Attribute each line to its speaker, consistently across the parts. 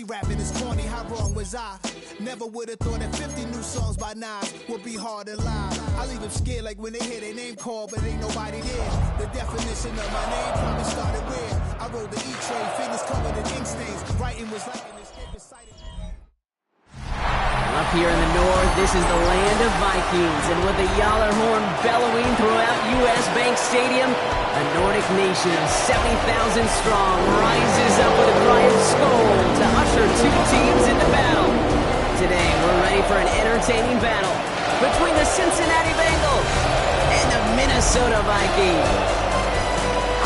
Speaker 1: Rapping is corny, how wrong was I? Never would have thought that 50 new songs by Nas would be hard to lie. I leave them scared like when they hear their name called, but ain't nobody there. The definition of my name probably started where I rode the E-train, fingers covered in ink stains. Writing was like an escape sighting.
Speaker 2: Up here in the north, this is the land of Vikings, and with the Yaller horn bellowing throughout U.S. Bank Stadium, a Nordic nation of 70,000 strong rises up with a cry of Skol to usher two teams into battle. Today, we're ready for an entertaining battle between the Cincinnati Bengals and the Minnesota Vikings.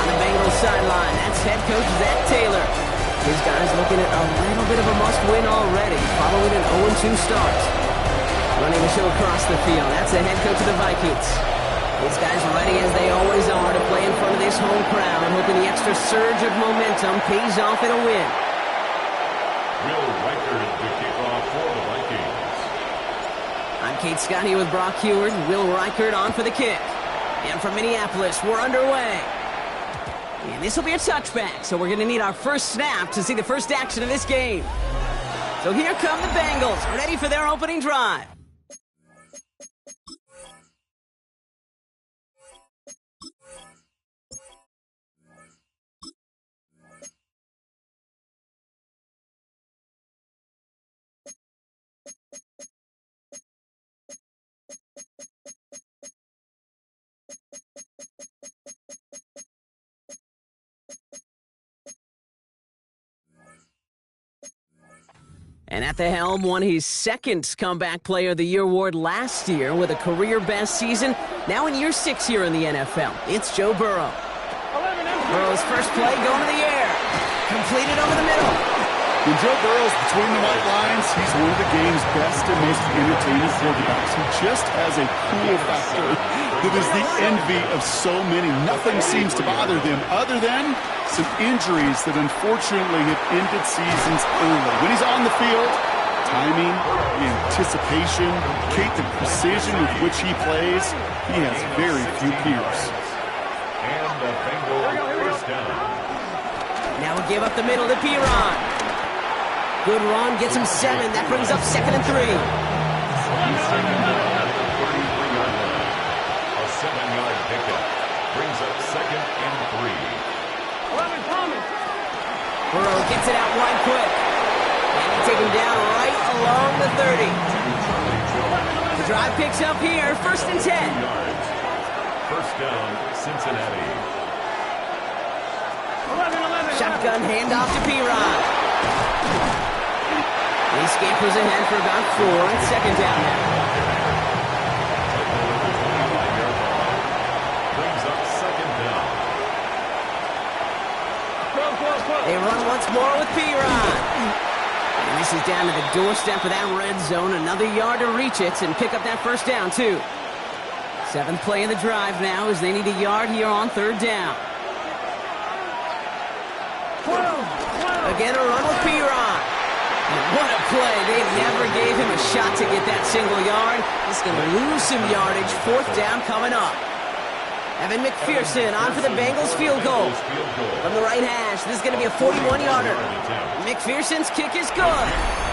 Speaker 2: On the Bengals sideline, that's head coach Zach Taylor. His guys looking at a little bit of a must-win already, following an 0-2 start. Running the show across the field, that's the head coach of the Vikings. These guys ready as they always are to play in front of this home crowd, hoping the extra surge of momentum pays off in a win.
Speaker 3: Will Reichard to kick off for the Vikings.
Speaker 2: I'm Kate Scott here with Brock Heward. Will Reichard on for the kick. And from Minneapolis, we're underway. And this will be a touchback, so we're going to need our first snap to see the first action of this game. So here come the Bengals, ready for their opening drive. And at the helm, won his second Comeback Player of the Year award last year with a career-best season. Now in year 6 here in the NFL, it's Joe Burrow. Burrow's first play going to the air. Completed over the middle.
Speaker 4: When Joe Burrow's between the white lines, he's one of the game's best and most entertaining quarterbacks. He just has a cool factor that is the envy of so many. Nothing seems to bother them other than some injuries that unfortunately have ended seasons early. When he's on the field, timing, the anticipation, Kate, the precision with which he plays, he has very few peers.
Speaker 3: And the Bengals first down.
Speaker 2: Now we give up the middle to Piron. Good run, gets him 7. That brings up 2nd and 3.
Speaker 3: He's second down at the 33-yard line. A 7-yard pickup brings up 2nd and 3.
Speaker 2: Burrow gets it out wide quick. And they take him down right along the 30. The drive picks up here, 1st and 10.
Speaker 3: First down, Cincinnati.
Speaker 2: Shotgun handoff to Piron. He scampers ahead for about 4. It's 2nd down now.
Speaker 3: Brings up 2nd down.
Speaker 2: They run once more with Piron. And this is down to the doorstep of that red zone. Another yard to reach it and pick up that first down, too. 7th play of the drive now as they need a yard here on 3rd down. Again, a run with Piron. What a play. They never gave him a shot to get that single yard. He's going to lose some yardage. 4th down coming up. Evan McPherson on for the Bengals field goal. From the right hash, this is going to be a 41-yarder. McPherson's kick is good.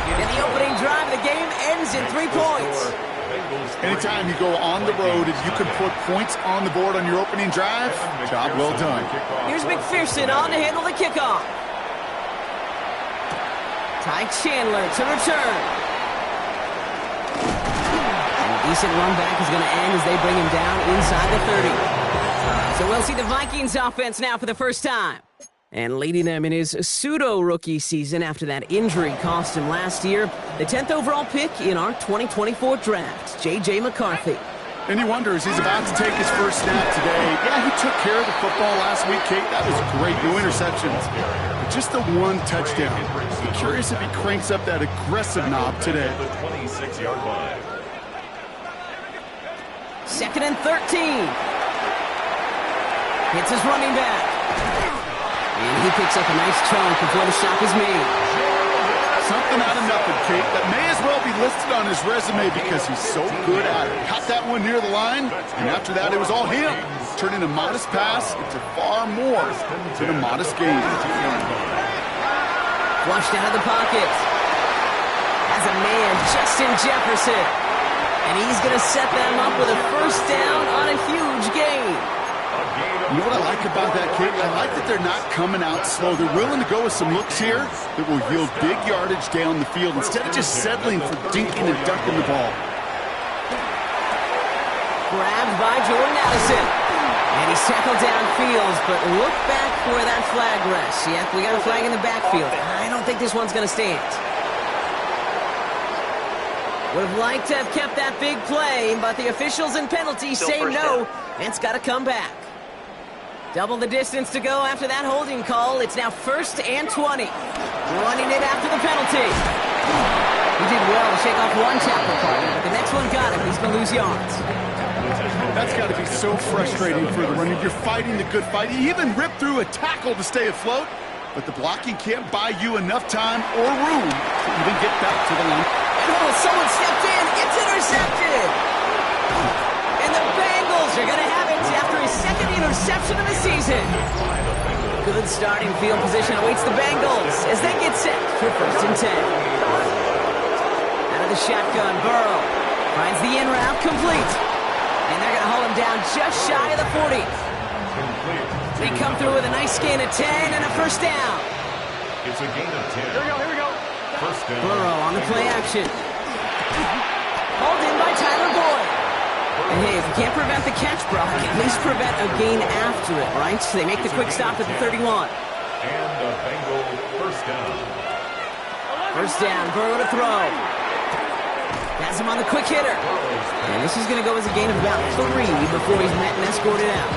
Speaker 2: And the opening drive of the game ends in 3 points.
Speaker 4: Anytime you go on the road and you can put points on the board on your opening drive, job well done.
Speaker 2: Here's McPherson on to handle the kickoff. Ty Chandler to return. And a decent run back is going to end as they bring him down inside the 30. So we'll see the Vikings offense now for the first time. And leading them in his pseudo-rookie season after that injury cost him last year, the 10th overall pick in our 2024 draft, J.J. McCarthy.
Speaker 4: And he wonders, he's about to take his first snap today. Yeah, he took care of the football last week, Kate. That was great. No interceptions. But just the 1 touchdown. I'm curious if he cranks up that aggressive knob today.
Speaker 3: The 26-yard line.
Speaker 2: 2nd and 13. Hits his running back. And he picks up a nice chunk before the shot is made.
Speaker 4: Something out of nothing, Kate. That may as well be listed on his resume because he's so good at it. Caught that one near the line, and after that, it was all him. Turning a modest pass into far more than a modest gain.
Speaker 2: Flushed out of the pocket. Has a man, Justin Jefferson. And he's going to set them up with a first down on a huge gain.
Speaker 4: You know what I like about that, kid? I like that they're not coming out slow. They're willing to go with some looks here that will yield big yardage down the field instead of just settling for dinking and ducking the ball.
Speaker 2: Grabbed by Jordan Addison. And he's tackled downfield, but look back where that flag rests. Yep, we got a flag in the backfield. I don't think this one's going to stand. Would have liked to have kept that big play, but the officials and penalties say no, and it's got to come back. Double the distance to go after that holding call. It's now 1st and 20. Running it after the penalty. He did well to shake off one tackle partner, but the next one got him. He's going to lose yards.
Speaker 4: That's got to be so frustrating for the runner. You're fighting the good fight. He even ripped through a tackle to stay afloat, but the blocking can't buy you enough time or room to even get back to the line.
Speaker 2: Oh, someone stepped in. It's intercepted. And the Bengals are going to have it after his second interception of the season. Good starting field position awaits the Bengals as they get set for 1st and 10. Out of the shotgun, Burrow finds the in route complete. And they're going to hold him down just shy of the 40. They come through with a nice gain of 10 and a first down.
Speaker 3: It's a gain of 10. Here we go. First down.
Speaker 2: Burrow on the play action. Hauled in by Tyler Boyd. And hey, if you can't prevent the catch, Brock, at least prevent a gain after it, right? So they make the quick stop at the 31.
Speaker 3: And a Bengal first down.
Speaker 2: First down, Burrow to throw. Has him on the quick hitter. And this is going to go as a gain of about 3 before he's met and escorted out.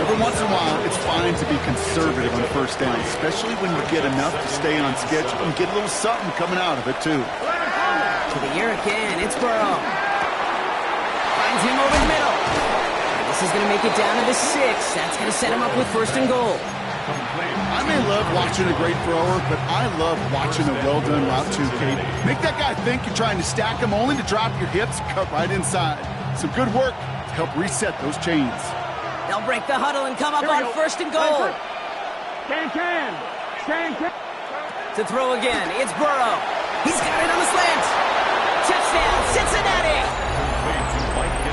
Speaker 4: Every once in a while, it's fine to be conservative on first down, especially when you get enough to stay on schedule and get a little something coming out of it, too.
Speaker 2: To the air again, it's Burrow. Finds him over the middle. This is going to make it down to the 6. That's going to set him up with 1st and goal.
Speaker 4: I may love watching a great thrower, but I love watching a well-done route too, Kate. Make that guy think you're trying to stack him only to drop your hips, cut right inside. Some good work to help reset those chains.
Speaker 2: They'll break the huddle and come up on 1st and goal.
Speaker 5: Can.
Speaker 2: To throw again, it's Burrow. He's got it on the slant. Touchdown, Cincinnati.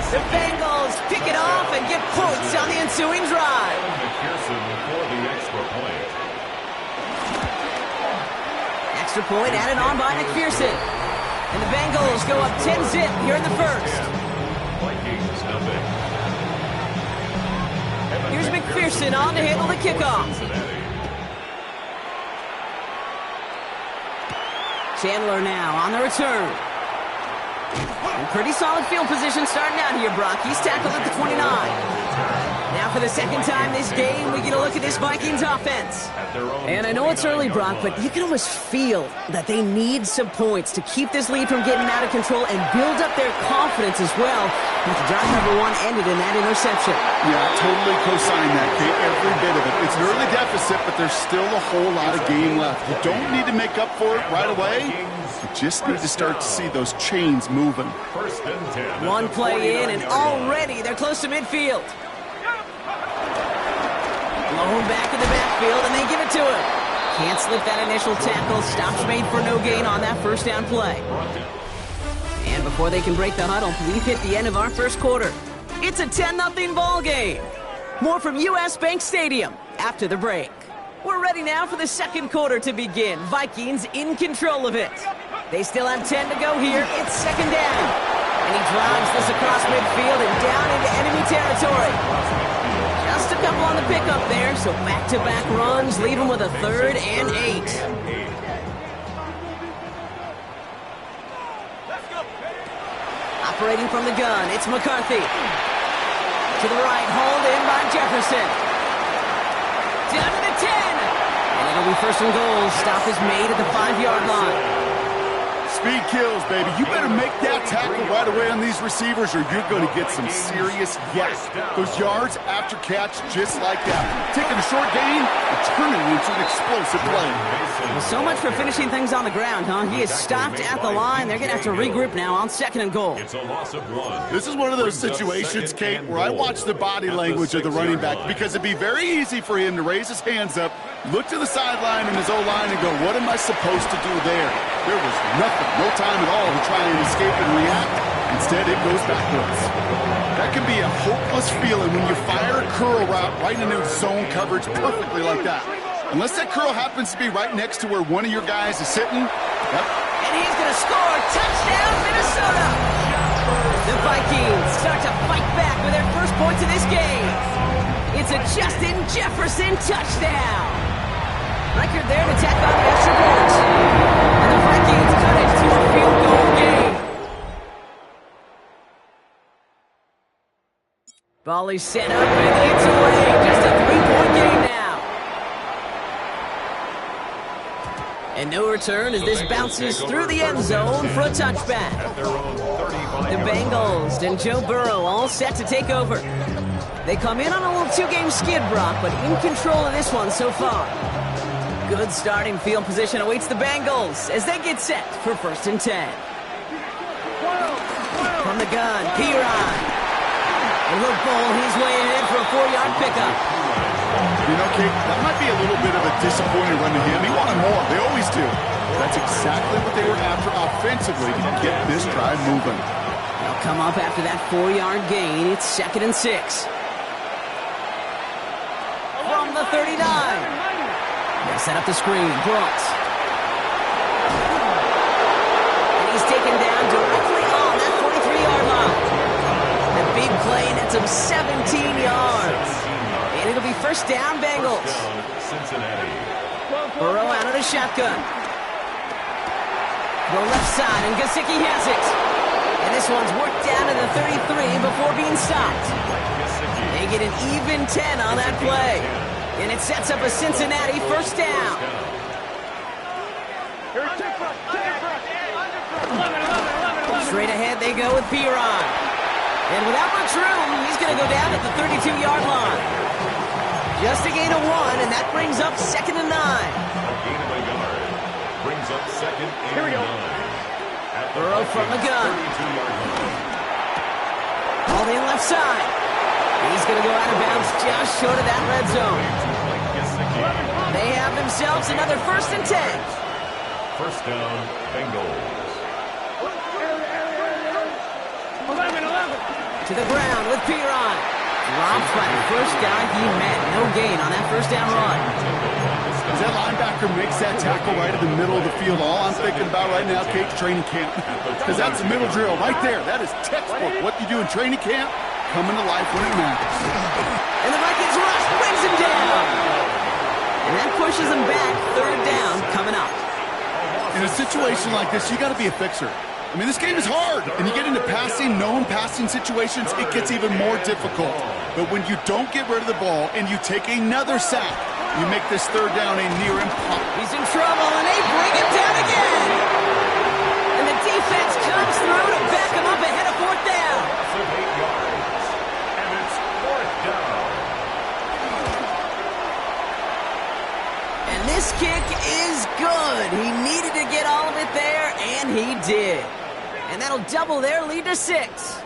Speaker 2: The Bengals pick it off and get points on the ensuing drive.
Speaker 3: McPherson for the extra point.
Speaker 2: Extra point added on by McPherson. And the Bengals go up 10-zip here in the first.
Speaker 3: Vikings nothing.
Speaker 2: Here's McPherson on to handle the kickoff. Chandler now on the return. And pretty solid field position starting out here, Brock. He's tackled at the 29. Now for the second time this game, we get a look at this Vikings offense. And I know it's early, Brock, but you can almost feel that they need some points to keep this lead from getting out of control and build up their confidence as well. With drive number 1 ended in that interception.
Speaker 4: Yeah, totally co-sign that, Kate. Every bit of it. It's an early deficit, but there's still a whole lot of game left. You don't need to make up for it right away. You just need to start to see those chains moving.
Speaker 3: First and 10.
Speaker 2: One play in, and already they're close to midfield. Blown back in the backfield, and they give it to him. Can't slip that initial tackle. Stops made for no gain on that first down play. And before they can break the huddle, we've hit the end of our first quarter. It's a 10-0 ball game. More from US Bank Stadium after the break. We're ready now for the second quarter to begin. Vikings in control of it. They still have 10 to go here. It's second down. And he drives this across midfield and down into enemy territory. Just a couple on the pickup there, so back-to-back runs leave him with a 3rd and 8. Operating from the gun, it's McCarthy. To the right, hauled in by Jefferson. Down to the 10. And it'll be 1st and goal. Stop is made at the 5-yard line.
Speaker 4: Speed kills, baby. You better make that tackle right away on these receivers or you're going to get some serious yak. Those yards after catch just like that. Taking a short gain and turning it into an explosive play.
Speaker 2: Well, so much for finishing things on the ground, huh? He is stopped at the line. They're going to have to regroup now on 2nd and goal.
Speaker 3: It's a loss of 1.
Speaker 4: This is one of those situations, Kate, where I watch the body language of the running back because it'd be very easy for him to raise his hands up, look to the sideline in his O-line and go, what am I supposed to do there? There was nothing, no time at all to try and escape and react. Instead, it goes backwards. That can be a hopeless feeling when you fire a curl route right into zone coverage perfectly like that. Unless that curl happens to be right next to where one of your guys is sitting. Yep.
Speaker 2: And he's going to score. Touchdown, Minnesota! The Vikings start to fight back with their first points of this game. It's a Justin Jefferson touchdown. Record there to tack on the extra point. And the Vikings cut it to a field goal game. Ball is set up and it's away. Just a 3-point game now. And no return as this bounces through the end zone for a touchback. The Bengals and Joe Burrow all set to take over. They come in on a little 2-game skid, Brock, but in control of this one so far. Good starting field position awaits the Bengals as they get set for 1st and 10. From the gun, Piron. And he'll bowl his way ahead for a 4-yard pickup.
Speaker 4: You know, Kate, that might be a little bit of a disappointing run to him. He wanted more. They always do. That's exactly what they were after offensively to get this drive moving.
Speaker 2: They'll come up after that 4-yard gain. It's 2nd and 6. From the 39. They set up the screen. Brooks. And he's taken down directly on that 43-yard line. The big play nets him 17 yards. And it'll be 1st down, Bengals.
Speaker 3: Cincinnati.
Speaker 2: Burrow out of the shotgun. The left side, and Gesicki has it. And this one's worked down to the 33 before being stopped. They get an even 10 on that play. And it sets up a Cincinnati 1st down. Straight ahead they go with Piron. And without much room, he's going to go down at the 32-yard line. Just a gain of 1, and that brings up 2nd and 9.
Speaker 3: A gain of a yard. Brings up 2nd and 9.
Speaker 2: Burrow from the gun. All in left side. He's going to go out of bounds just short of that red zone. They have themselves another 1st and 10.
Speaker 3: 1st down, Bengals.
Speaker 2: 11. To the ground with Piron. Drops by the first guy he met. No gain on that 1st down run.
Speaker 4: As that linebacker makes that tackle right in the middle of the field, all I'm thinking about right now, Kate, training camp. Because that's the middle drill right there. That is textbook. What you do in training camp, coming to life when it matters.
Speaker 2: And the Vikings rush brings him down. And that pushes him back. 3rd down coming up.
Speaker 4: In a situation like this, you got to be a fixer. I mean, this game is hard, and you get into passing, known passing situations, it gets even more difficult. But when you don't get rid of the ball and you take another sack, you make this 3rd down a near impossible.
Speaker 2: He's in trouble, and they bring him down again. And the defense comes through to back him up ahead of 4th down.
Speaker 3: 8 yards. And it's 4th down.
Speaker 2: And this kick is good. He needed to get all of it there, and he did. And that'll double their lead to 6.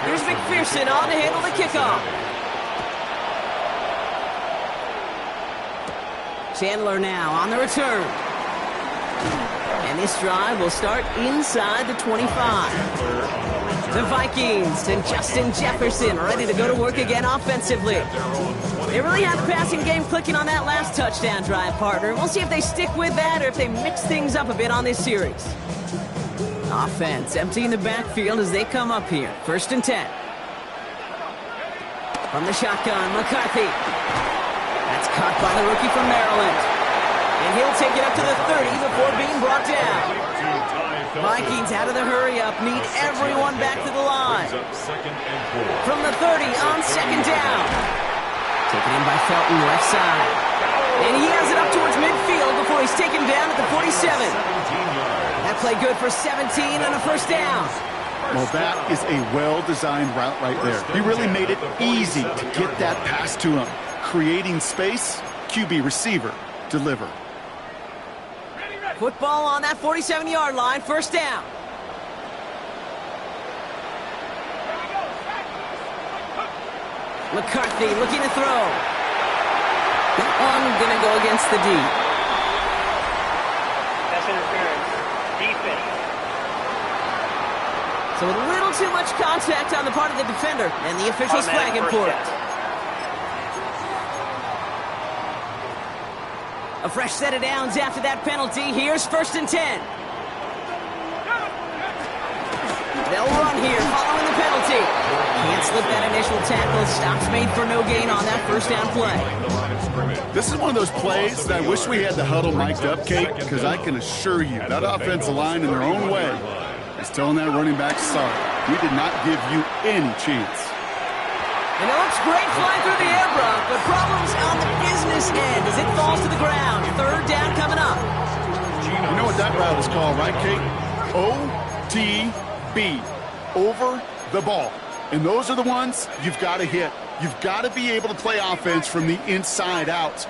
Speaker 2: Here's McPherson on to handle the kickoff. Chandler now on the return. And this drive will start inside the 25. The Vikings and Justin Jefferson ready to go to work again offensively. They really had the passing game clicking on that last touchdown drive, partner. We'll see if they stick with that or if they mix things up a bit on this series. Offense emptying the backfield as they come up here. 1st and 10. From the shotgun, McCarthy. That's caught by the rookie from Maryland. And he'll take it up to the 30 before being brought down. Vikings out of the hurry-up need everyone back to the line. From the 30 on 2nd down. Taken in by Felton, left side. And he has it up towards midfield before before he's taken down at the 47.
Speaker 3: 17 yards.
Speaker 2: That play good for 17 and a first down.
Speaker 4: Well, that is a well-designed route right there. He really made it easy to get that pass to him. Creating space, QB receiver, deliver.
Speaker 2: Football on that 47-yard line, first down. McCarthy looking to throw. That one gonna go against the D.
Speaker 6: Pass interference. Defense.
Speaker 2: So a little too much contact on the part of the defender, and the officials flagging for it. A fresh set of downs after that penalty. Here's 1st and 10. They'll run here following the penalty. Can't slip that initial tackle. Stops made for no gain on that first down play.
Speaker 4: This is one of those plays that I wish we had the huddle mic'd up, Kate, because I can assure you that offensive line in their own way is telling that running back, sorry, we did not give you any chance.
Speaker 2: And it looks great flying through the air, Brock, but problems on the business end as it falls to the ground. Third down coming up.
Speaker 4: You know what that route is called, right, Kate? OTB, over the ball. And those are the ones you've got to hit. You've got to be able to play offense from the inside out.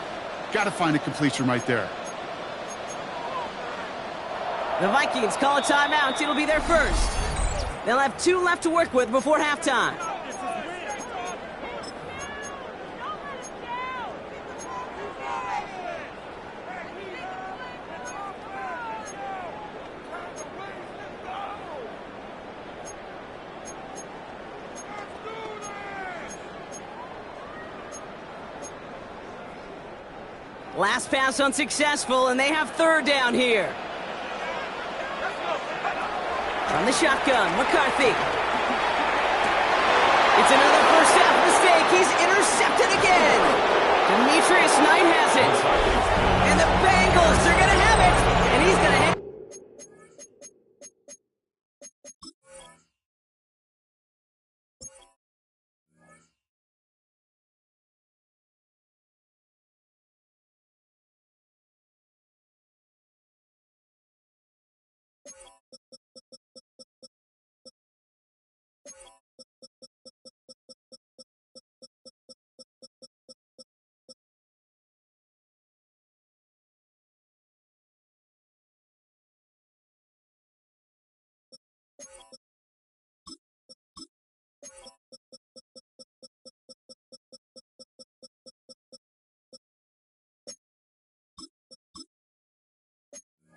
Speaker 4: Got to find a completion right there.
Speaker 2: The Vikings call a timeout. It'll be their first. They'll have 2 left to work with before halftime. Last pass unsuccessful, and they have 3rd down here. From the shotgun, McCarthy. It's another first half mistake. He's intercepted again. Demetrius Knight has it. And the Bengals are going to have it. And he's going to hit.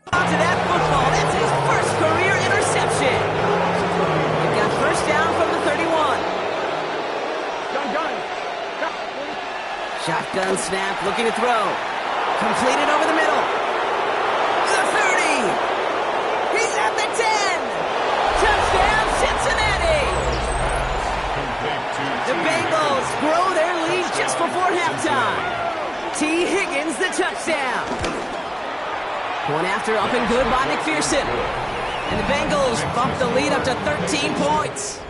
Speaker 2: Onto that football. That's his first career interception. They've got first down from the 31. Shotgun snap, looking to throw. Completed over the middle. The 30. He's at the 10. Touchdown, Cincinnati. The Bengals grow their lead just before halftime. T. Higgins, the touchdown. One after, up and good by McPherson. And the Bengals bump the lead up to 13 points.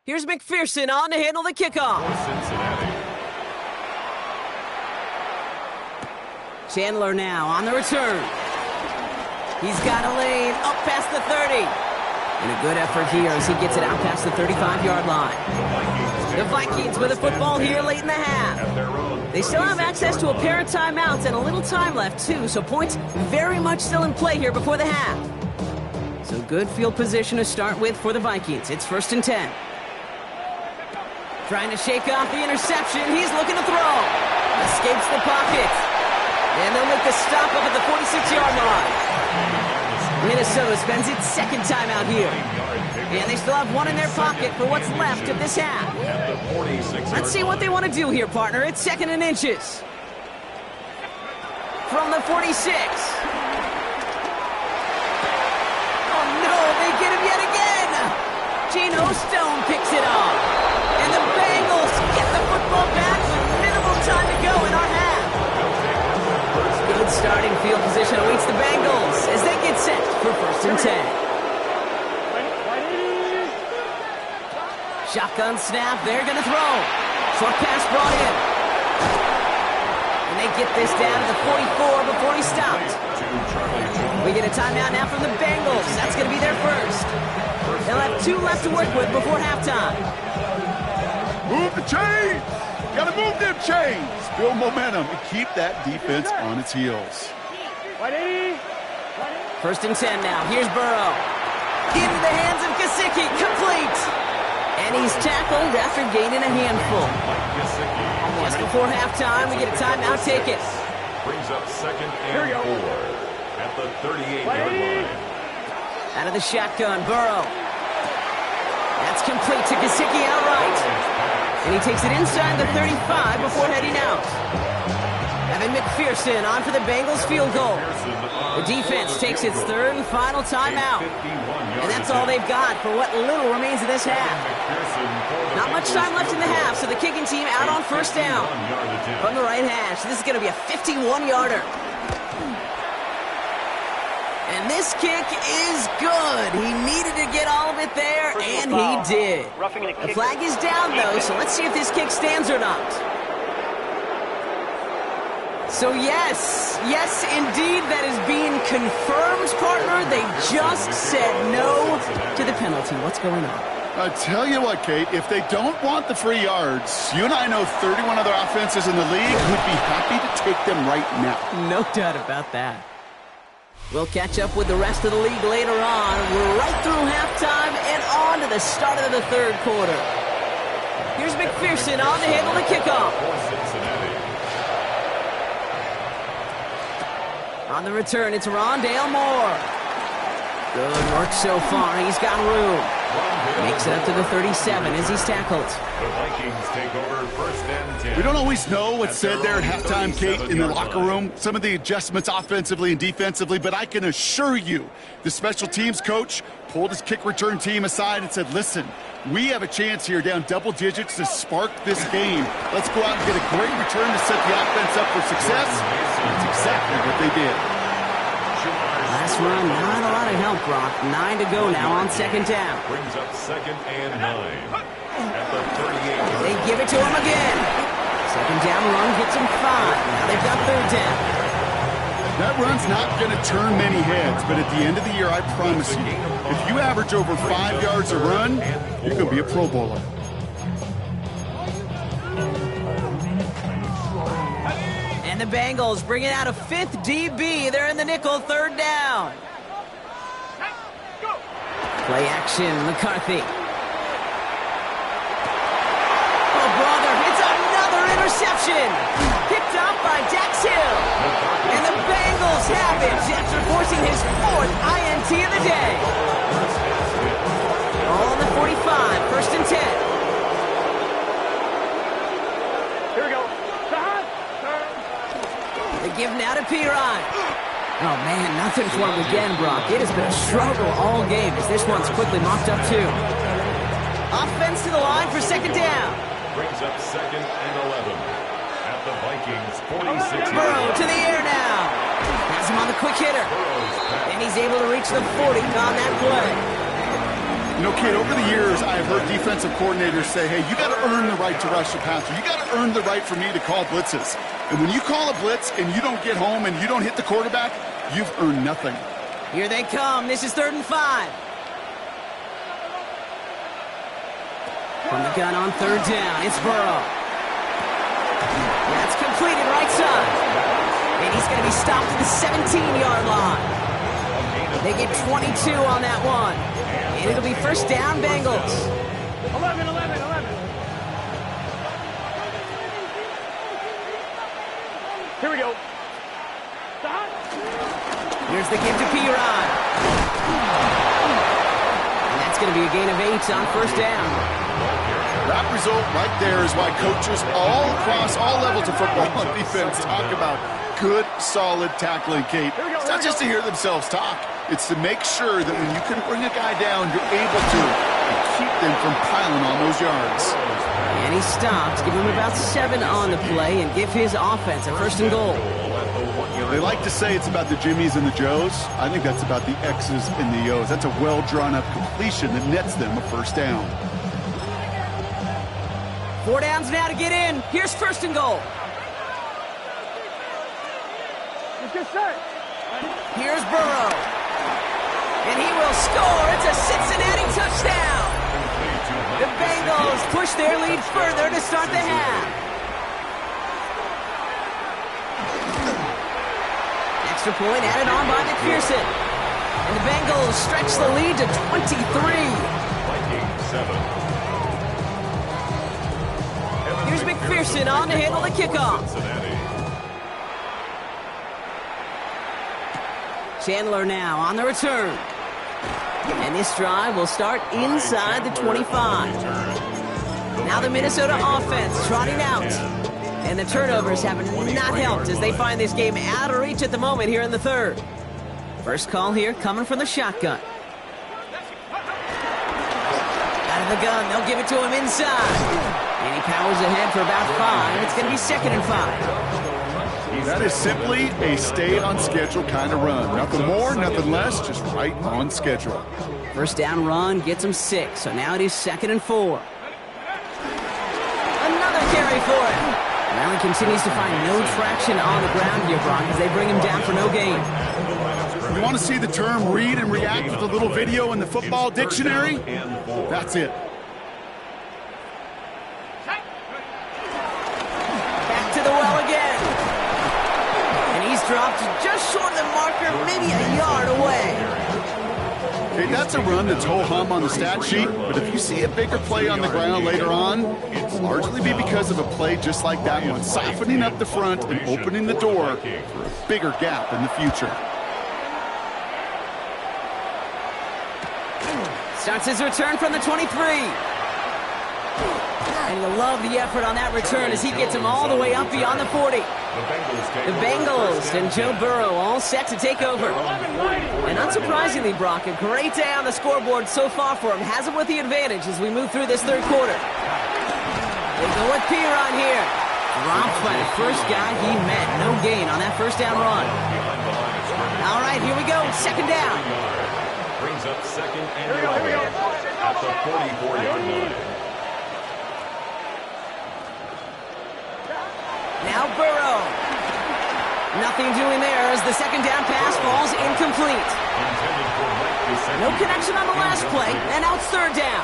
Speaker 2: Here's McPherson on to handle the kickoff. Chandler now on the return. He's got a lane up past the 30. And a good effort here as he gets it out past the 35-yard line. The Vikings with a football here late in the half. They still have access to a pair of timeouts and a little time left, too, so points very much still in play here before the half. So good field position to start with for the Vikings. It's 1st and 10. Trying to shake off the interception. He's looking to throw. Escapes the pocket. And they'll make the stop up at the 46-yard line. Minnesota spends its 2nd timeout here. And they still have 1 in their pocket for what's left of this half. Let's see what they want to do here, partner. It's 2nd and inches. From the 46. Oh, no, they get him yet again. Geno Stone picks it off. And the Bengals get the football back with minimal time to go in our half. Good starting field position awaits the Bengals as they get set for 1st and 10. Shotgun snap, they're going to throw. Short pass brought in. And they get this down to the 44 before he stopped. We get a timeout now from the Bengals. That's going to be their first. They'll have 2 left to work with before halftime.
Speaker 4: Move the chains! Gotta move them chains! Build momentum and keep that defense on its heels.
Speaker 2: 1st and 10 now. Here's Burrow. Into the hands of Gesicki. Complete. And he's tackled after gaining a handful. Just before halftime, we get a timeout. Take it.
Speaker 3: Brings up 2nd and 4 at the 38-yard line.
Speaker 2: Out of the shotgun, Burrow. That's complete to Gesicki outright. And he takes it inside the 35 before heading out. Evan McPherson on for the Bengals field goal. The defense takes its 3rd and final timeout. And that's all they've got for what little remains of this half. Not much time left in the half, so the kicking team out on 1st down. From the right hash, this is going to be a 51-yarder. And this kick is good. He needed to get all of it there, and he did. The flag is down, though, so let's see if this kick stands or not. So yes, indeed, that is being confirmed, partner. They just said no to the penalty. What's going on?
Speaker 4: I tell you what, Kate, if they don't want the free yards, you and I know 31 other offenses in the league who'd be happy to take them right now.
Speaker 2: No doubt about that. We'll catch up with the rest of the league later on. We're right through halftime and on to the start of the 3rd quarter. Here's McPherson on to handle the kickoff. On the return, it's Rondale Moore. Good work so far. He's got room. Makes it up to the 37 as he's tackled.
Speaker 3: The Vikings take over 1st and 10.
Speaker 4: We don't always know what's said there at halftime, Kate, in the locker room. Some of the adjustments offensively and defensively, but I can assure you the special teams coach pulled his kick return team aside and said, listen, we have a chance here down double digits to spark this game. Let's go out and get a great return to set the offense up for success. That's exactly what they did.
Speaker 2: Last run, not a lot of help, Brock. 9 to go now on 2nd down.
Speaker 3: Brings up 2nd and 9 at the 38.
Speaker 2: They give it to him again. 2nd down run gets him 5. Now they've got 3rd down.
Speaker 4: That run's not going to turn many heads, but at the end of the year, I promise you, if you average over 5 yards a run, you're going to be a Pro Bowler.
Speaker 2: And the Bengals bringing out a 5th DB. They're in the nickel, 3rd down. Play action, McCarthy. Oh, brother, it's another interception. Picked up by Dax Hill. And the Bengals have it after forcing his 4th INT of the day. All on the 45, 1st and 10. They give now to Piron. Oh, man, nothing for him again, Brock. It has been a struggle all game as this one's quickly mopped up, too. Offense to the line for 2nd down.
Speaker 3: Brings up 2nd and 11 at the Vikings 46.
Speaker 2: Burrow to the air now. Has him on the quick hitter. And he's able to reach the 40 on that play.
Speaker 4: You know, Kate, over the years, I've heard defensive coordinators say, hey, you got to earn the right to rush the passer. You got to earn the right for me to call blitzes. And when you call a blitz and you don't get home and you don't hit the quarterback, you've earned nothing.
Speaker 2: Here they come. This is 3rd and 5. From the gun on 3rd down, it's Burrow. That's completed right side. And he's going to be stopped at the 17-yard line. They get 22 on that one. And it'll be 1st down, Bengals.
Speaker 5: 11. Here we go.
Speaker 2: Here's the give to Piron. And that's going to be a gain of 8 on 1st down.
Speaker 4: That result right there is why coaches all across all levels of football and defense talk about good, solid tackling, Kate. It's not just to hear themselves talk. It's to make sure that when you can bring a guy down, you're able to keep them from piling on those yards.
Speaker 2: And he stops, give him about 7 on the play, and give his offense a 1st and goal.
Speaker 4: They like to say it's about the Jimmies and the Joes. I think that's about the X's and the O's. That's a well-drawn-up completion that nets them a 1st down.
Speaker 2: 4 downs now to get in. Here's 1st and goal.
Speaker 5: Get set.
Speaker 2: Here's Burrow. And he will score. It's a Cincinnati touchdown. The Bengals push their lead further to start the half. Extra point added on by McPherson. And the Bengals stretch the lead to 23.
Speaker 3: Vikings 7.
Speaker 2: Here's McPherson on to handle the kickoff. Chandler now on the return. And this drive will start inside the 25. Now the Minnesota offense trotting out. And the turnovers have not helped as they find this game out of reach at the moment here in the third. First call here coming from the shotgun. Out of the gun, they'll give it to him inside. And he powers ahead for about 5. It's going to be 2nd and 5.
Speaker 4: That is simply a stay-on-schedule kind of run. Nothing more, nothing less, just right on schedule.
Speaker 2: First down run gets him 6, so now it is 2nd and 4. Another carry for him. Allen continues to find no traction on the ground here, Brock, as they bring him down for no gain.
Speaker 4: You want to see the term read and react with a little video in the football dictionary? That's it.
Speaker 2: Back to the well again. And he's dropped just short of the marker, maybe a yard away.
Speaker 4: Okay, that's a run that's ho-hum on the stat sheet, but if you see a bigger play on the ground later on, it'll largely be because of a play just like that one, softening up the front and opening the door for a bigger gap in the future.
Speaker 2: Starts his return from the 23. And you'll love the effort on that return as he gets him all the way up beyond the 40. The Bengals and Joe Burrow all set to take over. And unsurprisingly, Brock, a great day on the scoreboard so far for him. Has him with the advantage as we move through this third quarter. They go with Piron here. Dropped by the first guy he met. No gain on that first down run. All right, here we go. 2nd down.
Speaker 3: Brings up 2nd and 11 at the 44-yard line.
Speaker 2: Now Burrow. Nothing doing there as the 2nd down pass falls incomplete. No connection on the last play, and now it's 3rd down.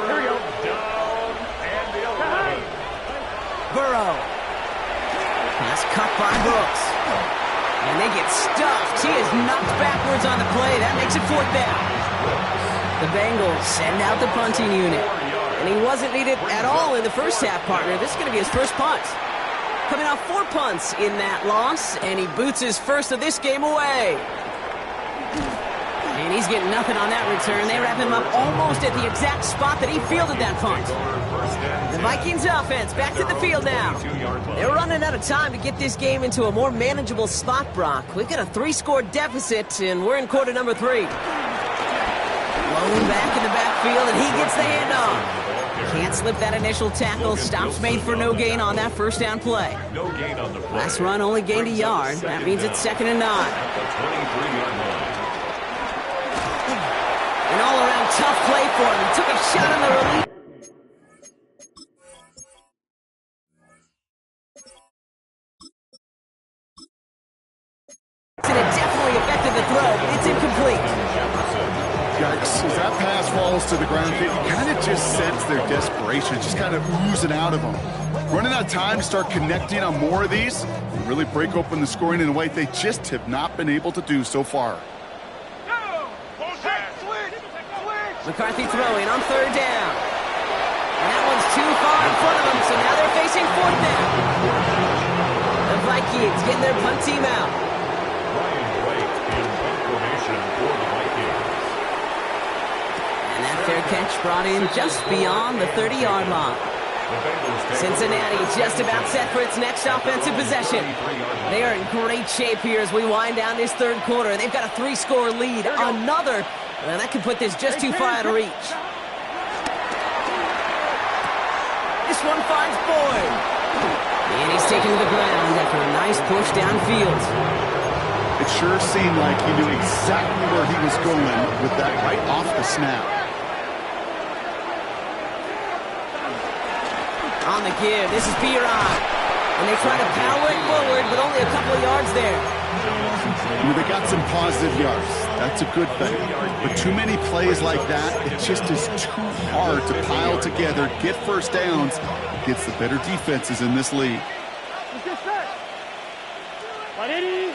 Speaker 3: Here we go. Down and the 11.
Speaker 2: Burrow. Pass cut by Brooks. And they get stuffed. He is knocked backwards on the play. That makes it 4th down. The Bengals send out the punting unit. And he wasn't needed at all in the first half, partner. This is going to be his first punt. Coming off 4 punts in that loss, and he boots his first of this game away. And he's getting nothing on that return. They wrap him up almost at the exact spot that he fielded that punt. The Vikings offense back to the field now. They're running out of time to get this game into a more manageable spot, Brock. We've got a 3-score deficit, and we're in quarter number 3. Blown back in the backfield, and he gets the handoff. Can't slip that initial tackle. Stops made for no gain on that first down play.
Speaker 3: No gain on the play.
Speaker 2: Last run only gained a yard. That means it's 2nd and 9. An all-around tough play for him. He took a shot on the relief. And it definitely affected the throw, but it's incomplete.
Speaker 4: Yikes, as that pass falls to the ground, you kind of just sense their desperation, just kind of oozing out of them. Running out of time to start connecting on more of these and really break open the scoring in a way they just have not been able to do so far.
Speaker 2: McCarthy throwing on 3rd down. And that one's too far in front of them, so now they're facing 4th down. The Vikings getting their punt team out. And that fair catch brought in just beyond the 30-yard line. Cincinnati just about set for its next offensive possession. They are in great shape here as we wind down this third quarter. They've got a 3-score lead. Another, and that could put this just too far out of reach. This one finds Boyd. And he's taken to the ground after a nice push downfield.
Speaker 4: It sure seemed like he knew exactly where he was going with that right off the snap.
Speaker 2: On the give, this is Piron. And they try to power it forward, but only a couple of yards there.
Speaker 4: They got some positive yards. That's a good thing. But too many plays like that, it just is too hard to pile together, get first downs against the better defenses in this league.
Speaker 5: Ready?